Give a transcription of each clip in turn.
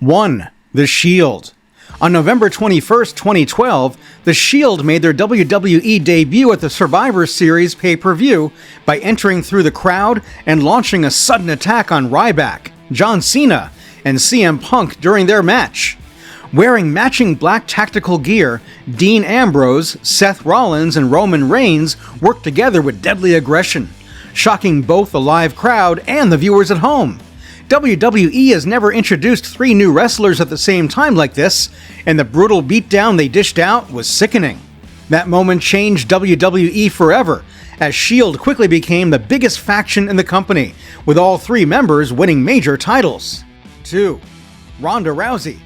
1. The Shield. On November 21st, 2012, The Shield made their WWE debut at the Survivor Series pay-per-view by entering through the crowd and launching a sudden attack on Ryback, John Cena, and CM Punk during their match. Wearing matching black tactical gear, Dean Ambrose, Seth Rollins, and Roman Reigns worked together with deadly aggression, shocking both the live crowd and the viewers at home. WWE has never introduced 3 new wrestlers at the same time like this, and the brutal beatdown they dished out was sickening. That moment changed WWE forever, as Shield quickly became the biggest faction in the company, with all 3 members winning major titles. 2. Ronda Rousey.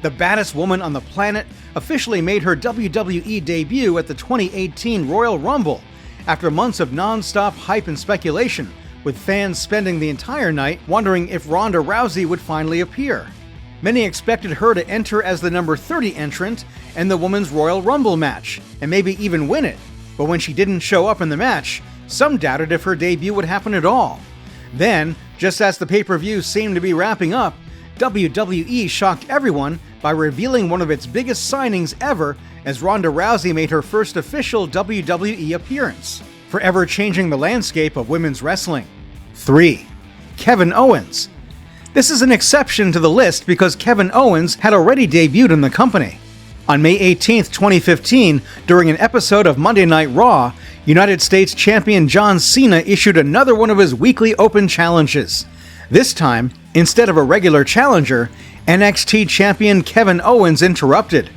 The baddest woman on the planet officially made her WWE debut at the 2018 Royal Rumble, after months of non-stop hype and speculation, with fans spending the entire night wondering if Ronda Rousey would finally appear. Many expected her to enter as the number 30 entrant in the Women's Royal Rumble match, and maybe even win it, but when she didn't show up in the match, some doubted if her debut would happen at all. Then, just as the pay-per-view seemed to be wrapping up, WWE shocked everyone by revealing one of its biggest signings ever as Ronda Rousey made her first official WWE appearance, forever changing the landscape of women's wrestling. 3. Kevin Owens. This is an exception to the list because Kevin Owens had already debuted in the company. On May 18, 2015, during an episode of Monday Night Raw, United States Champion John Cena issued another one of his weekly open challenges. This time, instead of a regular challenger, NXT Champion Kevin Owens interrupted.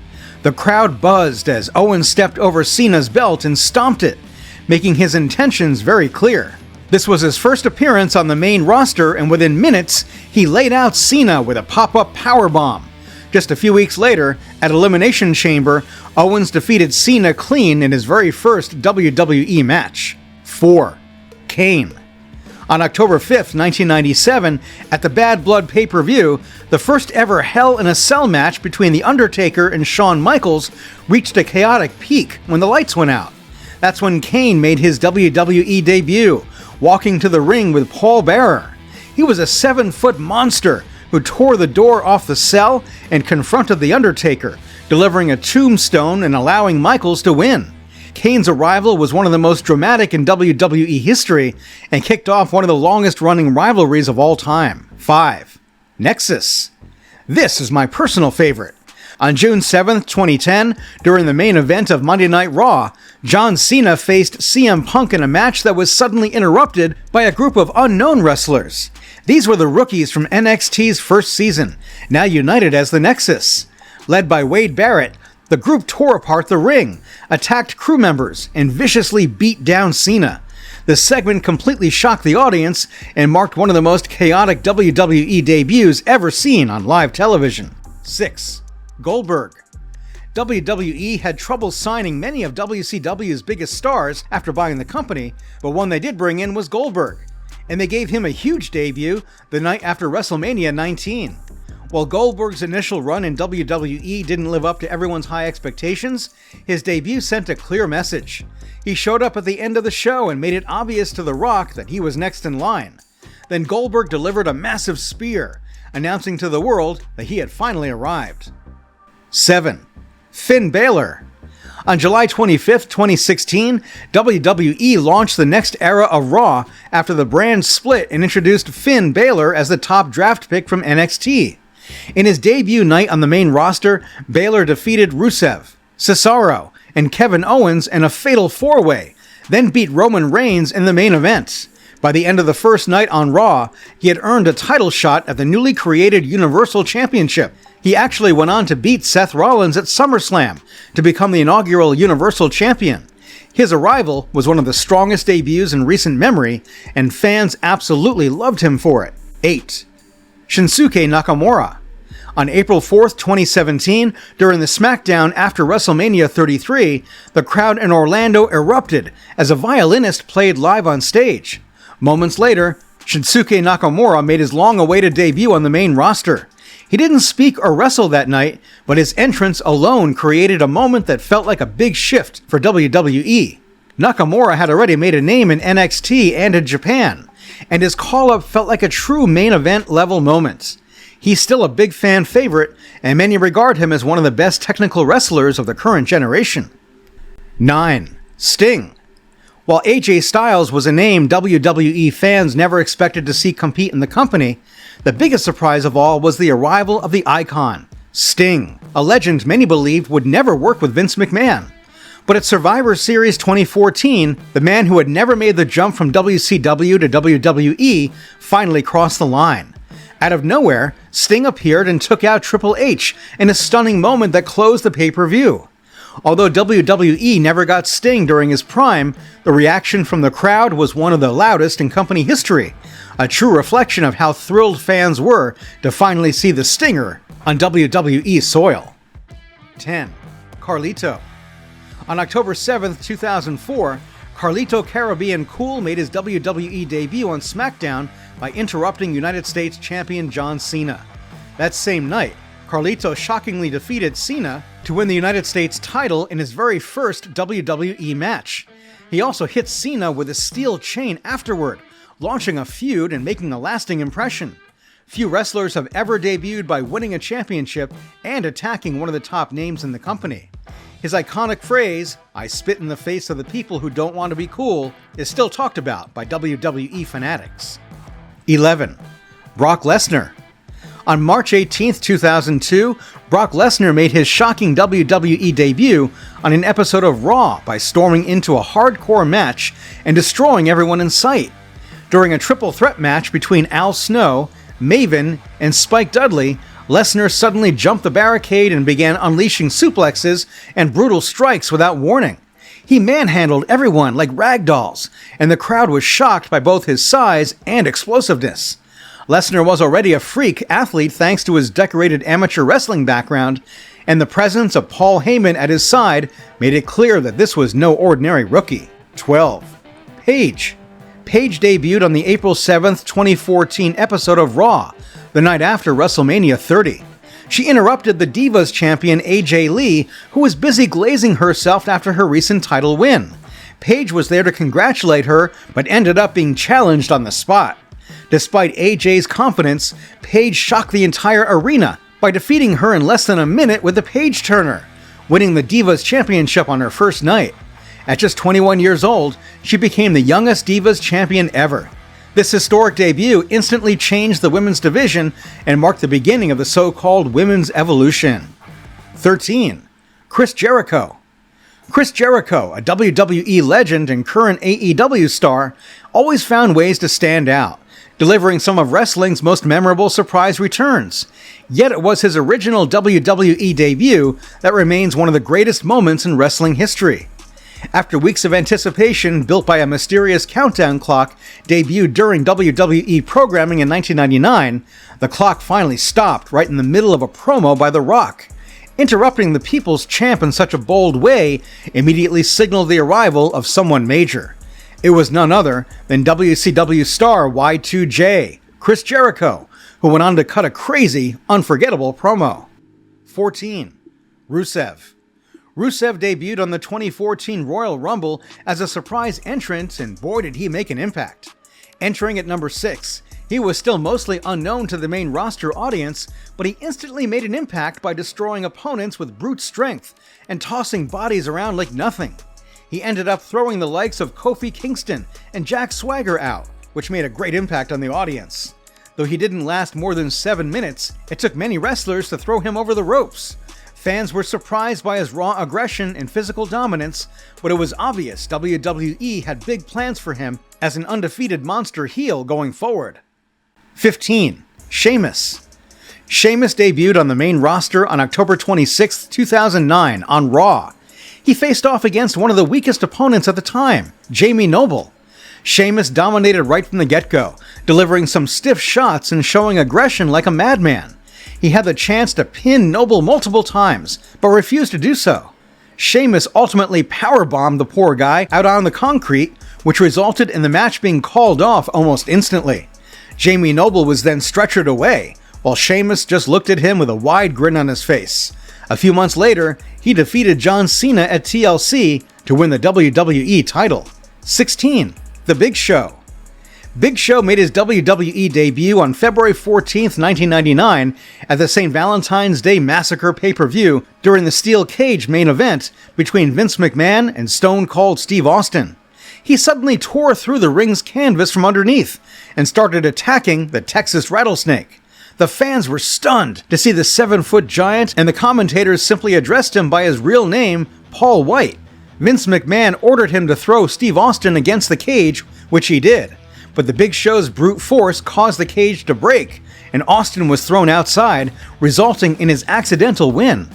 The crowd buzzed as Owens stepped over Cena's belt and stomped it, making his intentions very clear. This was his first appearance on the main roster, and within minutes, he laid out Cena with a pop-up powerbomb. Just a few weeks later, at Elimination Chamber, Owens defeated Cena clean in his very first WWE match. 4. Kane. On October 5, 1997, at the Bad Blood pay-per-view, the first ever Hell in a Cell match between The Undertaker and Shawn Michaels reached a chaotic peak when the lights went out. That's when Kane made his WWE debut, walking to the ring with Paul Bearer. He was a 7-foot monster who tore the door off the cell and confronted The Undertaker, delivering a tombstone and allowing Michaels to win. Kane's arrival was one of the most dramatic in WWE history and kicked off one of the longest-running rivalries of all time. 5. Nexus. This is my personal favorite. On June 7, 2010, during the main event of Monday Night Raw, John Cena faced CM Punk in a match that was suddenly interrupted by a group of unknown wrestlers. These were the rookies from NXT's first season, now united as the Nexus. Led by Wade Barrett, the group tore apart the ring, attacked crew members, and viciously beat down Cena. The segment completely shocked the audience and marked one of the most chaotic WWE debuts ever seen on live television. 6. Goldberg. WWE had trouble signing many of WCW's biggest stars after buying the company, but one they did bring in was Goldberg, and they gave him a huge debut the night after WrestleMania 19. While Goldberg's initial run in WWE didn't live up to everyone's high expectations, his debut sent a clear message. He showed up at the end of the show and made it obvious to The Rock that he was next in line. Then Goldberg delivered a massive spear, announcing to the world that he had finally arrived. 7. Finn Balor. On July 25, 2016, WWE launched the next era of Raw after the brand split and introduced Finn Balor as the top draft pick from NXT. In his debut night on the main roster, Balor defeated Rusev, Cesaro, and Kevin Owens in a fatal 4-way, then beat Roman Reigns in the main event. By the end of the first night on Raw, he had earned a title shot at the newly created Universal Championship. He actually went on to beat Seth Rollins at SummerSlam to become the inaugural Universal Champion. His arrival was one of the strongest debuts in recent memory, and fans absolutely loved him for it. 8. Shinsuke Nakamura. On April 4, 2017, during the SmackDown after WrestleMania 33, the crowd in Orlando erupted as a violinist played live on stage. Moments later, Shinsuke Nakamura made his long-awaited debut on the main roster. He didn't speak or wrestle that night, but his entrance alone created a moment that felt like a big shift for WWE. Nakamura had already made a name in NXT and in Japan, and his call-up felt like a true main event level moment. He's still a big fan favorite, and many regard him as one of the best technical wrestlers of the current generation. 9. Sting. While AJ Styles was a name WWE fans never expected to see compete in the company, the biggest surprise of all was the arrival of the icon, Sting, a legend many believed would never work with Vince McMahon. But at Survivor Series 2014, the man who had never made the jump from WCW to WWE finally crossed the line. Out of nowhere, Sting appeared and took out Triple H in a stunning moment that closed the pay-per-view. Although WWE never got Sting during his prime, the reaction from the crowd was one of the loudest in company history, a true reflection of how thrilled fans were to finally see the Stinger on WWE soil. 10. Carito. On October 7, 2004, Carlito Caribbean Cool made his WWE debut on SmackDown by interrupting United States Champion John Cena. That same night, Carlito shockingly defeated Cena to win the United States title in his very first WWE match. He also hit Cena with a steel chain afterward, launching a feud and making a lasting impression. Few wrestlers have ever debuted by winning a championship and attacking one of the top names in the company. His iconic phrase, "I spit in the face of the people who don't want to be cool," is still talked about by WWE fanatics. 11. Brock Lesnar. On March 18, 2002, Brock Lesnar made his shocking WWE debut on an episode of Raw by storming into a hardcore match and destroying everyone in sight. During a triple threat match between Al Snow, Maven, and Spike Dudley, Lesnar suddenly jumped the barricade and began unleashing suplexes and brutal strikes without warning. He manhandled everyone like ragdolls, and the crowd was shocked by both his size and explosiveness. Lesnar was already a freak athlete thanks to his decorated amateur wrestling background, and the presence of Paul Heyman at his side made it clear that this was no ordinary rookie. 12. Paige. Paige debuted on the April 7th, 2014 episode of Raw, the night after WrestleMania 30. She interrupted the Divas champion AJ Lee, who was busy glazing herself after her recent title win. Paige was there to congratulate her, but ended up being challenged on the spot. Despite AJ's confidence, Paige shocked the entire arena by defeating her in less than a minute with the Paige Turner, winning the Divas Championship on her first night. At just 21 years old, she became the youngest Divas champion ever. This historic debut instantly changed the women's division and marked the beginning of the so-called women's evolution. 13. Chris Jericho. Chris Jericho, a WWE legend and current AEW star, always found ways to stand out, delivering some of wrestling's most memorable surprise returns. Yet it was his original WWE debut that remains one of the greatest moments in wrestling history. After weeks of anticipation built by a mysterious countdown clock debuted during WWE programming in 1999, the clock finally stopped right in the middle of a promo by The Rock. Interrupting the People's Champ in such a bold way immediately signaled the arrival of someone major. It was none other than WCW star Y2J, Chris Jericho, who went on to cut a crazy, unforgettable promo. 14. Rusev. Rusev debuted on the 2014 Royal Rumble as a surprise entrant, and boy did he make an impact. Entering at number 6, he was still mostly unknown to the main roster audience, but he instantly made an impact by destroying opponents with brute strength and tossing bodies around like nothing. He ended up throwing the likes of Kofi Kingston and Jack Swagger out, which made a great impact on the audience. Though he didn't last more than 7 minutes, it took many wrestlers to throw him over the ropes. Fans were surprised by his raw aggression and physical dominance, but it was obvious WWE had big plans for him as an undefeated monster heel going forward. 15. Sheamus. Sheamus debuted on the main roster on October 26, 2009 on Raw. He faced off against one of the weakest opponents at the time, Jamie Noble. Sheamus dominated right from the get-go, delivering some stiff shots and showing aggression like a madman. He had the chance to pin Noble multiple times, but refused to do so. Sheamus ultimately powerbombed the poor guy out on the concrete, which resulted in the match being called off almost instantly. Jamie Noble was then stretchered away, while Sheamus just looked at him with a wide grin on his face. A few months later, he defeated John Cena at TLC to win the WWE title. 16. The Big Show. Big Show made his WWE debut on February 14th, 1999 at the St. Valentine's Day Massacre pay-per-view during the Steel Cage main event between Vince McMahon and Stone Cold Steve Austin. He suddenly tore through the ring's canvas from underneath and started attacking the Texas Rattlesnake. The fans were stunned to see the 7-foot giant, and the commentators simply addressed him by his real name, Paul White. Vince McMahon ordered him to throw Steve Austin against the cage, which he did. But the Big Show's brute force caused the cage to break, and Austin was thrown outside, resulting in his accidental win.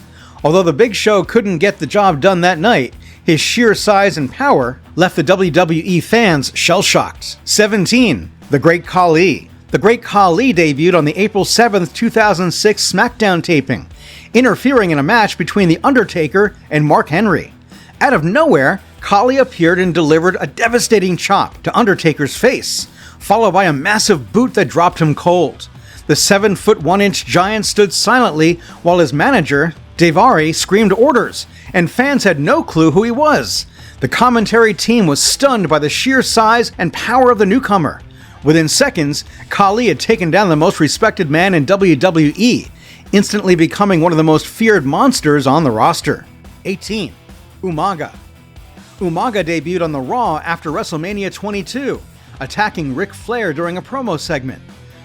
Although the Big Show couldn't get the job done that night, his sheer size and power left the WWE fans shell-shocked. 17. The Great Khali. The Great Khali debuted on the April 7, 2006 SmackDown taping, interfering in a match between The Undertaker and Mark Henry. Out of nowhere, Khali appeared and delivered a devastating chop to Undertaker's face, followed by a massive boot that dropped him cold. The 7-foot 1-inch giant stood silently while his manager, Daivari, screamed orders, and fans had no clue who he was. The commentary team was stunned by the sheer size and power of the newcomer. Within seconds, Khali had taken down the most respected man in WWE, instantly becoming one of the most feared monsters on the roster. 18. Umaga. Umaga debuted on the Raw after WrestleMania 22, attacking Ric Flair during a promo segment.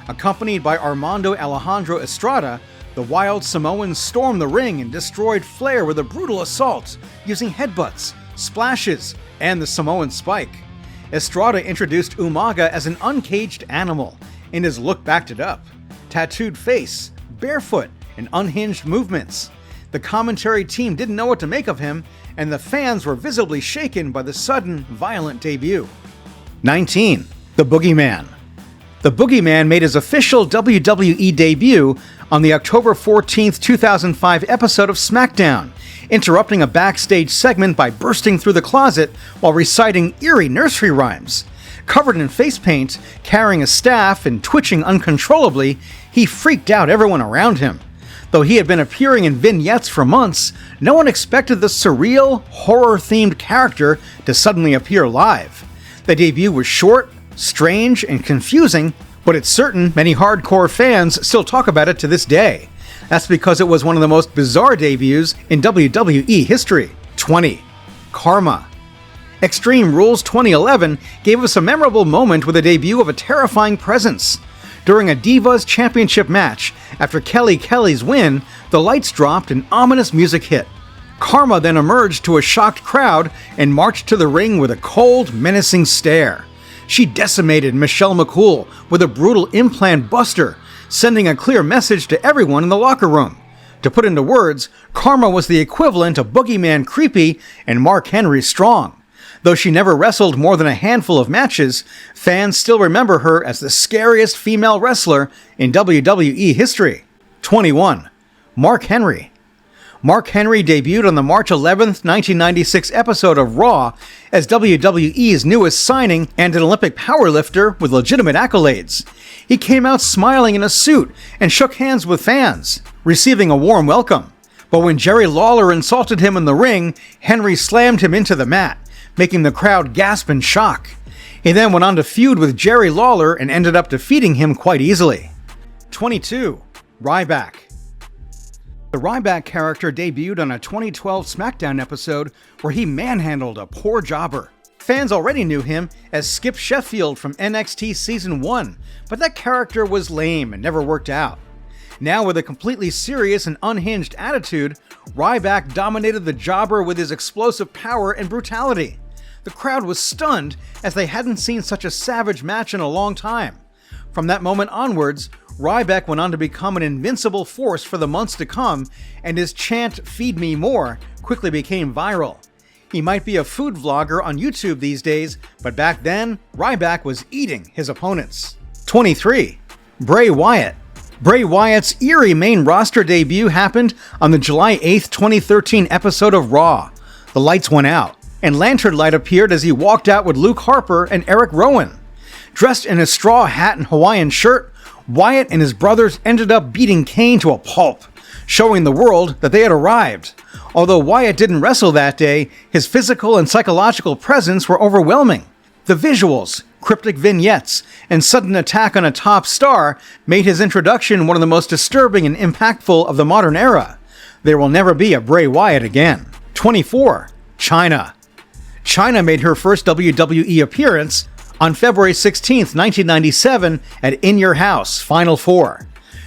Accompanied by Armando Alejandro Estrada, the Wild Samoans stormed the ring and destroyed Flair with a brutal assault, using headbutts, splashes, and the Samoan spike. Estrada introduced Umaga as an uncaged animal, and his look backed it up. Tattooed face, barefoot, and unhinged movements. The commentary team didn't know what to make of him, and the fans were visibly shaken by the sudden, violent debut. 19. The Boogeyman. The Boogeyman made his official WWE debut on the October 14, 2005 episode of SmackDown, interrupting a backstage segment by bursting through the closet while reciting eerie nursery rhymes. Covered in face paint, carrying a staff, and twitching uncontrollably, he freaked out everyone around him. Though he had been appearing in vignettes for months, no one expected the surreal, horror-themed character to suddenly appear live. The debut was short, strange, and confusing, but it's certain many hardcore fans still talk about it to this day. That's because it was one of the most bizarre debuts in WWE history. 20. Karma. Extreme Rules 2011 gave us a memorable moment with the debut of a terrifying presence. During a Divas Championship match, after Kelly's win, the lights dropped and ominous music hit. Karma then emerged to a shocked crowd and marched to the ring with a cold, menacing stare. She decimated Michelle McCool with a brutal implant buster, sending a clear message to everyone in the locker room. To put into words, Karma was the equivalent of Boogeyman Creepy and Mark Henry Strong. Though she never wrestled more than a handful of matches, fans still remember her as the scariest female wrestler in WWE history. 21. Mark Henry. Mark Henry debuted on the March 11, 1996 episode of Raw as WWE's newest signing and an Olympic powerlifter with legitimate accolades. He came out smiling in a suit and shook hands with fans, receiving a warm welcome. But when Jerry Lawler insulted him in the ring, Henry slammed him into the mat, making the crowd gasp in shock. He then went on to feud with Jerry Lawler and ended up defeating him quite easily. 22. Ryback. The Ryback character debuted on a 2012 SmackDown episode where he manhandled a poor jobber. Fans already knew him as Skip Sheffield from NXT Season 1, but that character was lame and never worked out. Now with a completely serious and unhinged attitude, Ryback dominated the jobber with his explosive power and brutality. The crowd was stunned as they hadn't seen such a savage match in a long time. From that moment onwards, Ryback went on to become an invincible force for the months to come, and his chant, "Feed me more," quickly became viral. He might be a food vlogger on YouTube these days, but back then, Ryback was eating his opponents. 23. Bray Wyatt. Bray Wyatt's eerie main roster debut happened on the July 8, 2013 episode of Raw. The lights went out, and Lantern Light appeared as he walked out with Luke Harper and Eric Rowan. Dressed in a straw hat and Hawaiian shirt, Wyatt and his brothers ended up beating Kane to a pulp, showing the world that they had arrived. Although Wyatt didn't wrestle that day, his physical and psychological presence were overwhelming. The visuals, cryptic vignettes, and sudden attack on a top star made his introduction one of the most disturbing and impactful of the modern era. There will never be a Bray Wyatt again. 24. Chyna. Chyna made her first WWE appearance on February 16, 1997 at In Your House Final 4.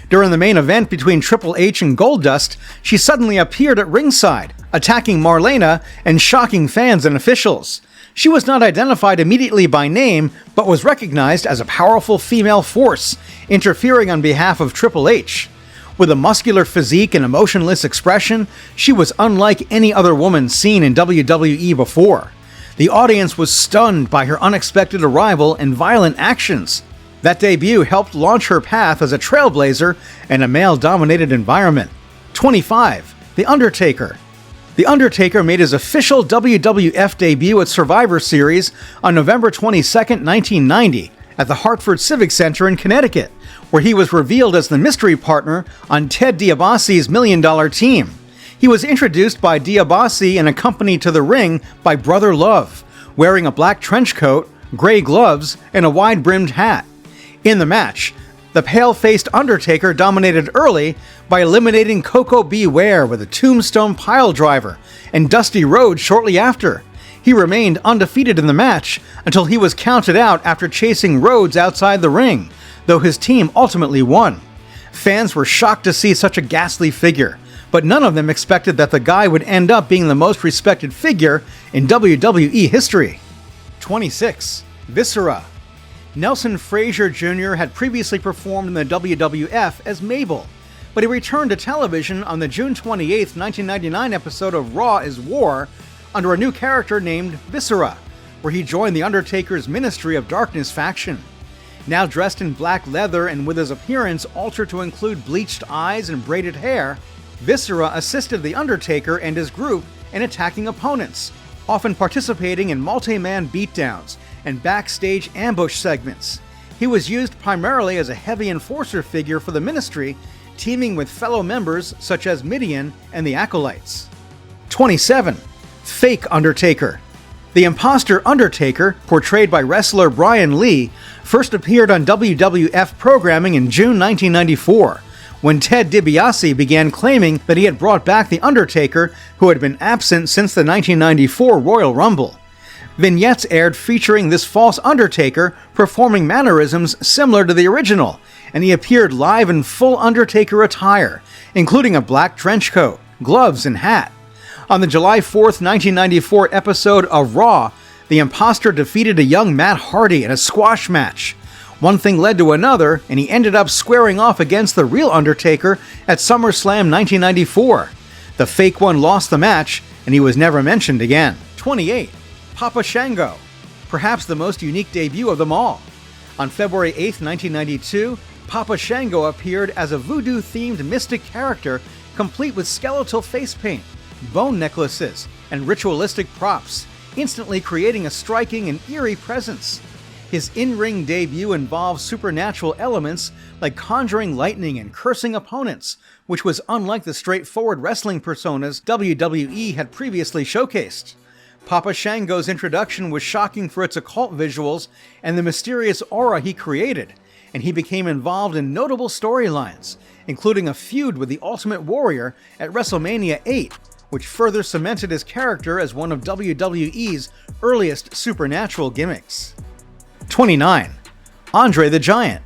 During the main event between Triple H and Goldust, she suddenly appeared at ringside, attacking Marlena and shocking fans and officials. She was not identified immediately by name, but was recognized as a powerful female force, interfering on behalf of Triple H. With a muscular physique and emotionless expression, she was unlike any other woman seen in WWE before. The audience was stunned by her unexpected arrival and violent actions. That debut helped launch her path as a trailblazer in a male-dominated environment. 25. The Undertaker. The Undertaker made his official WWF debut at Survivor Series on November 22, 1990, at the Hartford Civic Center in Connecticut, where he was revealed as the mystery partner on Ted DiBiase's $1 Million Team. He was introduced by DiBiase and accompanied to the ring by Brother Love, wearing a black trench coat, gray gloves, and a wide-brimmed hat. In the match, the pale-faced Undertaker dominated early by eliminating Koko B. Ware with a tombstone piledriver and Dusty Rhodes shortly after. He remained undefeated in the match until he was counted out after chasing Rhodes outside the ring, though his team ultimately won. Fans were shocked to see such a ghastly figure, but none of them expected that the guy would end up being the most respected figure in WWE history. 26. Viscera. Nelson Frazier Jr. had previously performed in the WWF as Mabel, but he returned to television on the June 28, 1999 episode of Raw is War under a new character named Viscera, where he joined the Undertaker's Ministry of Darkness faction. Now dressed in black leather and with his appearance altered to include bleached eyes and braided hair, Viscera assisted the Undertaker and his group in attacking opponents, often participating in multi-man beatdowns and backstage ambush segments. He was used primarily as a heavy enforcer figure for the Ministry, teaming with fellow members such as Midian and the Acolytes. 27. Fake Undertaker. The imposter Undertaker, portrayed by wrestler Brian Lee, first appeared on WWF programming in June 1994, when Ted DiBiase began claiming that he had brought back The Undertaker, who had been absent since the 1994 Royal Rumble. Vignettes aired featuring this false Undertaker performing mannerisms similar to the original, and he appeared live in full Undertaker attire, including a black trench coat, gloves, and hat. On the July 4th, 1994 episode of Raw, the imposter defeated a young Matt Hardy in a squash match. One thing led to another, and he ended up squaring off against the real Undertaker at SummerSlam 1994. The fake one lost the match, and he was never mentioned again. 28. Papa Shango. Perhaps the most unique debut of them all. On February 8, 1992, Papa Shango appeared as a voodoo-themed mystic character complete with skeletal face paint, bone necklaces, and ritualistic props, instantly creating a striking and eerie presence. His in-ring debut involved supernatural elements like conjuring lightning and cursing opponents, which was unlike the straightforward wrestling personas WWE had previously showcased. Papa Shango's introduction was shocking for its occult visuals and the mysterious aura he created, and he became involved in notable storylines, including a feud with the Ultimate Warrior at WrestleMania 8, which further cemented his character as one of WWE's earliest supernatural gimmicks. 29. Andre the Giant.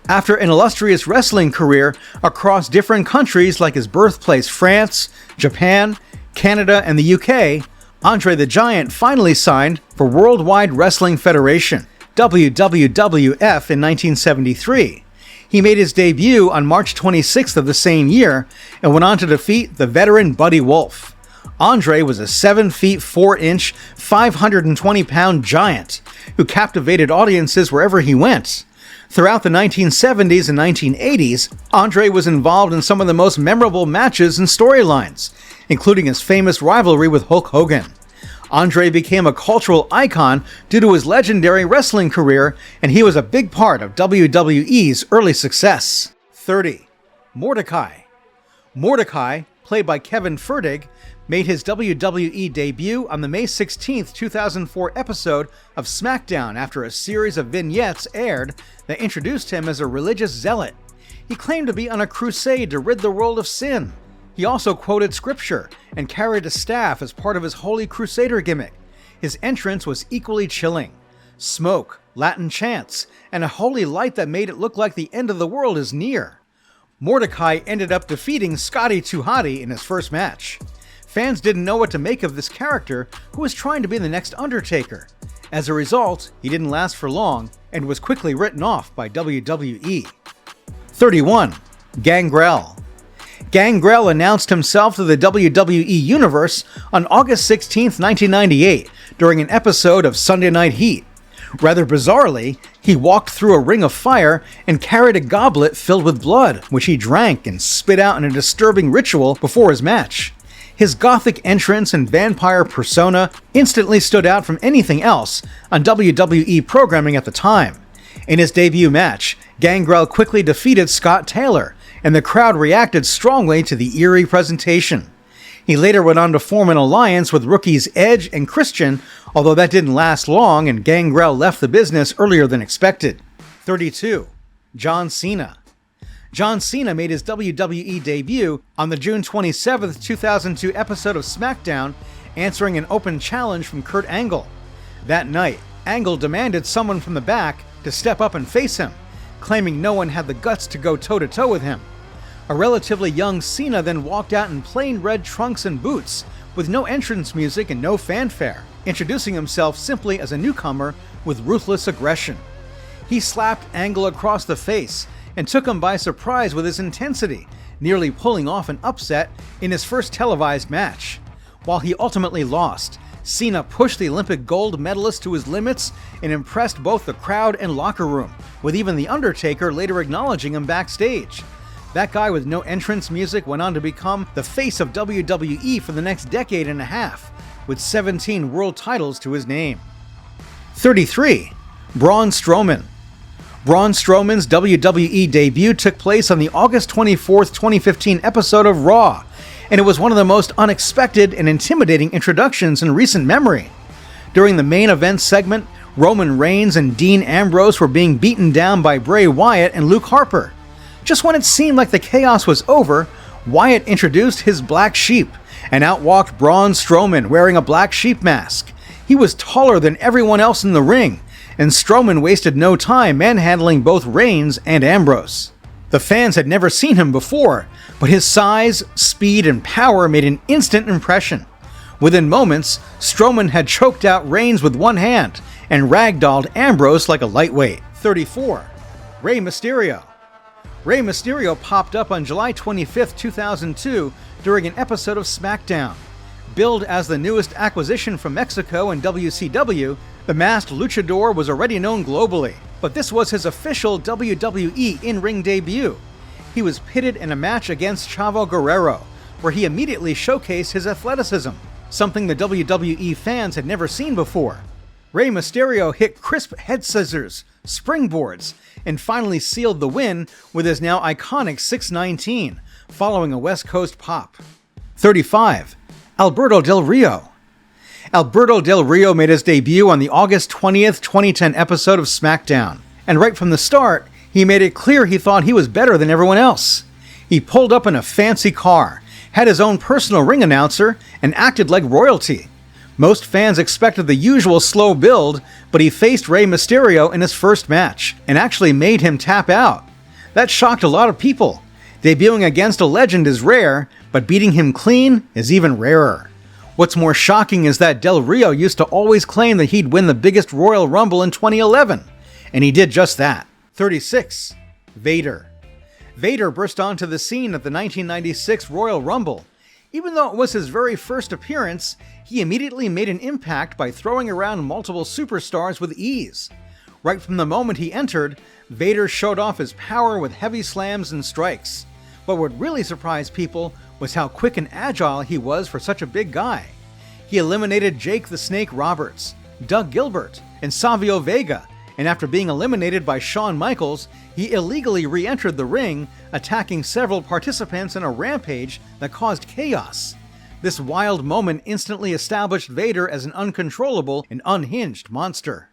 After an illustrious wrestling career across different countries like his birthplace France, Japan, Canada, and the UK, Andre the Giant finally signed for Worldwide Wrestling Federation, WWF, in 1973. He made his debut on March 26th of the same year and went on to defeat the veteran Buddy Wolf. Andre was a 7 feet 4 inch, 520-pound giant who captivated audiences wherever he went. Throughout the 1970s and 1980s, Andre was involved in some of the most memorable matches and storylines, including his famous rivalry with Hulk Hogan. Andre became a cultural icon due to his legendary wrestling career, and he was a big part of WWE's early success. 30. Morcai. Morcai, played by Kevin Ferdig, made his WWE debut on the May 16, 2004 episode of SmackDown after a series of vignettes aired that introduced him as a religious zealot. He claimed to be on a crusade to rid the world of sin. He also quoted scripture and carried a staff as part of his Holy Crusader gimmick. His entrance was equally chilling. Smoke, Latin chants, and a holy light that made it look like the end of the world is near. Morcai ended up defeating Scotty 2 Hotty in his first match. Fans didn't know what to make of this character who was trying to be the next Undertaker. As a result, he didn't last for long and was quickly written off by WWE. 31. Gangrell. Gangrell announced himself to the WWE Universe on August 16, 1998, during an episode of Sunday Night Heat. Rather bizarrely, he walked through a ring of fire and carried a goblet filled with blood, which he drank and spit out in a disturbing ritual before his match. His gothic entrance and vampire persona instantly stood out from anything else on WWE programming at the time. In his debut match, Gangrell quickly defeated Scott Taylor, and the crowd reacted strongly to the eerie presentation. He later went on to form an alliance with rookies Edge and Christian, although that didn't last long and Gangrell left the business earlier than expected. 32. John Cena. John Cena made his WWE debut on the June 27, 2002 episode of SmackDown, answering an open challenge from Kurt Angle. That night, Angle demanded someone from the back to step up and face him, claiming no one had the guts to go toe-to-toe with him. A relatively young Cena then walked out in plain red trunks and boots, with no entrance music and no fanfare, introducing himself simply as a newcomer with ruthless aggression. He slapped Angle across the face and took him by surprise with his intensity, nearly pulling off an upset in his first televised match. While he ultimately lost, Cena pushed the Olympic gold medalist to his limits and impressed both the crowd and locker room, with even The Undertaker later acknowledging him backstage. That guy with no entrance music went on to become the face of WWE for the next decade and a half, with 17 world titles to his name. 33. Braun Strowman. Braun Strowman's WWE debut took place on the August 24, 2015 episode of Raw, and it was one of the most unexpected and intimidating introductions in recent memory. During the main event segment, Roman Reigns and Dean Ambrose were being beaten down by Bray Wyatt and Luke Harper. Just when it seemed like the chaos was over, Wyatt introduced his Black Sheep, and out walked Braun Strowman wearing a Black Sheep mask. He was taller than everyone else in the ring, and Strowman wasted no time manhandling both Reigns and Ambrose. The fans had never seen him before, but his size, speed, and power made an instant impression. Within moments, Strowman had choked out Reigns with one hand and ragdolled Ambrose like a lightweight. 34. Rey Mysterio. Rey Mysterio popped up on July 25, 2002 during an episode of SmackDown. Billed as the newest acquisition from Mexico and WCW, the masked luchador was already known globally, but this was his official WWE in-ring debut. He was pitted in a match against Chavo Guerrero, where he immediately showcased his athleticism, something the WWE fans had never seen before. Rey Mysterio hit crisp head scissors, springboards, and finally sealed the win with his now iconic 619, following a West Coast pop. 35. Alberto Del Rio. Alberto Del Rio made his debut on the August 20th, 2010 episode of SmackDown, and right from the start, he made it clear he thought he was better than everyone else. He pulled up in a fancy car, had his own personal ring announcer, and acted like royalty. Most fans expected the usual slow build, but he faced Rey Mysterio in his first match, and actually made him tap out. That shocked a lot of people. Debuting against a legend is rare, but beating him clean is even rarer. What's more shocking is that Del Rio used to always claim that he'd win the biggest Royal Rumble in 2011, and he did just that. 36. Vader. Vader burst onto the scene at the 1996 Royal Rumble. Even though it was his very first appearance, he immediately made an impact by throwing around multiple superstars with ease. Right from the moment he entered, Vader showed off his power with heavy slams and strikes. But what really surprised people was how quick and agile he was for such a big guy. He eliminated Jake the Snake Roberts, Doug Gilbert, and Savio Vega, and after being eliminated by Shawn Michaels, he illegally re-entered the ring, attacking several participants in a rampage that caused chaos. This wild moment instantly established Vader as an uncontrollable and unhinged monster.